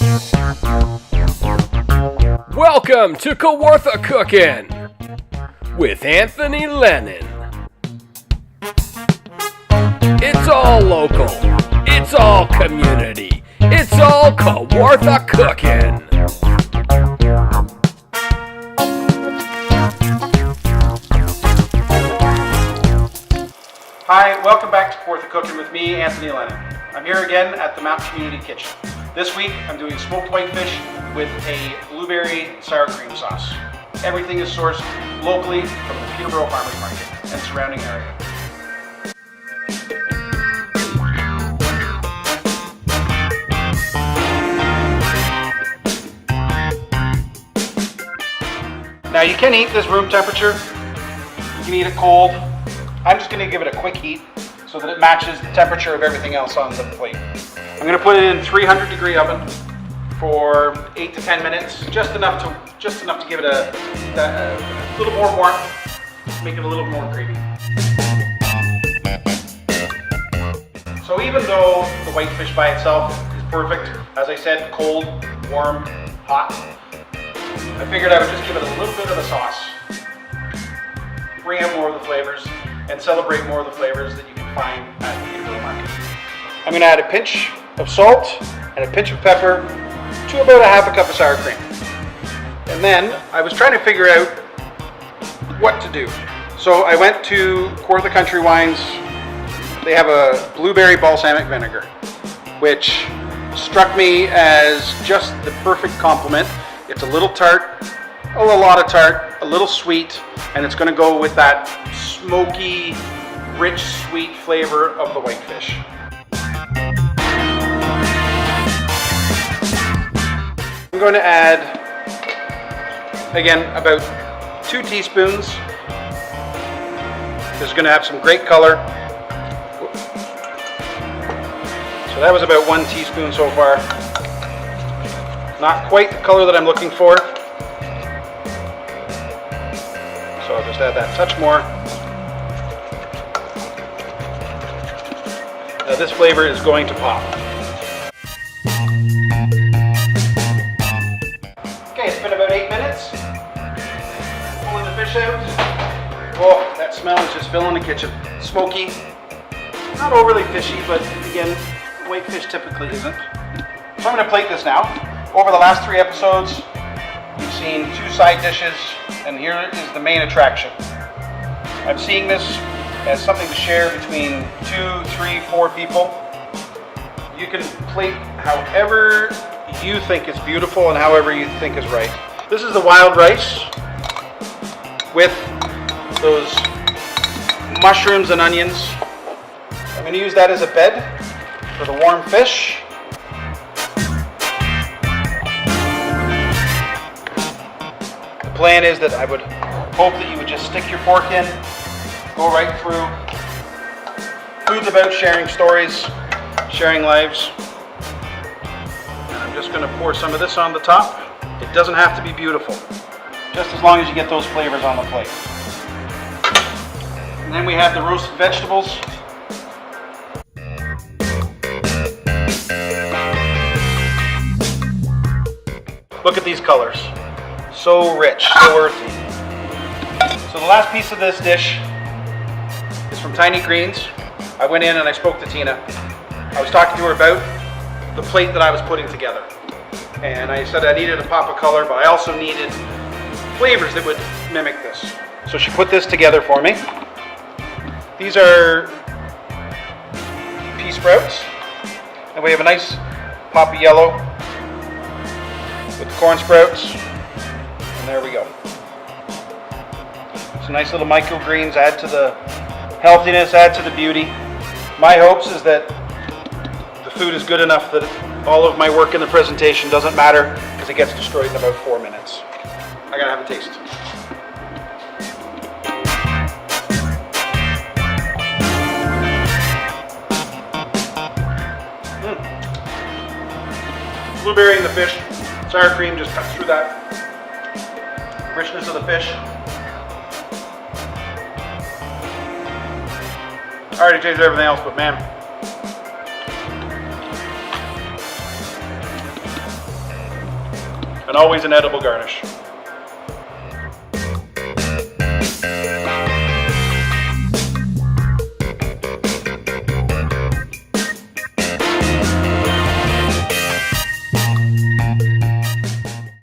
Welcome to Kawartha Cookin with Anthony Lennon. It's all local. It's all community. It's all Kawartha Cookin. Hi, welcome back to Kawartha Cookin with me, Anthony Lennon. I'm here again at the Mountain Community Kitchen. This week, I'm doing smoked whitefish with a blueberry sour cream sauce. Everything is sourced locally from the Peterborough Farmers Market and surrounding area. Now you can eat this room temperature. You can eat it cold. I'm just going to give it a quick heat so that it matches the temperature of everything else on the plate. I'm going to put it in 300-degree oven for 8 to 10 minutes, just enough to give it a little more warmth, make it a little more creamy. So even though the whitefish by itself is perfect, as I said, cold, warm, hot, I figured I would just give it a little bit of a sauce, bring out more of the flavors, and celebrate more of the flavors that you can find at the Peterborough Market. I'm going to add a pinch of salt and a pinch of pepper to about a half a cup of sour cream. And then I was trying to figure out what to do. So I went to Kawartha Country Wines. They have a blueberry balsamic vinegar, which struck me as just the perfect complement. It's a little tart, a lot of tart, a little sweet, and it's going to go with that smoky, rich, sweet flavor of the whitefish. I'm going to add, again, about 2 teaspoons. This is going to have some great color. So that was about 1 teaspoon so far. Not quite the color that I'm looking for. So I'll just add that touch more. Now this flavor is going to pop. Okay, it's been about 8 minutes. Pulling the fish out. Oh, that smell is just filling the kitchen. Smoky. Not overly fishy, but again, whitefish typically isn't. So I'm going to plate this now. Over the last 3 episodes, we've seen 2 side dishes, and here is the main attraction. I'm seeing this as something to share between 2, 3, 4 people. You can plate however you think is beautiful and however you think is right. This is the wild rice with those mushrooms and onions. I'm going to use that as a bed for the warm fish. The plan is that I would hope that you would just stick your fork in, go right through. Food's about sharing stories, sharing lives. And I'm just going to pour some of this on the top. It doesn't have to be beautiful, just as long as you get those flavors on the plate. And then we have the roasted vegetables. Look at these colors. So rich, so earthy. So the last piece of this dish is from Tiny Greens. I went in and I spoke to Tina. I was talking to her about the plate that I was putting together. And I said I needed a pop of color, but I also needed flavors that would mimic this. So she put this together for me. These are pea sprouts. And we have a nice pop of yellow with the corn sprouts. And there we go. Some nice little microgreens add to the healthiness, add to the beauty. My hopes is that the food is good enough that all of my work in the presentation doesn't matter because it gets destroyed in about 4 minutes. I gotta have a taste. Blueberry in the fish, sour cream just cuts through that richness of the fish. I already tasted everything else, but man, and always an edible garnish.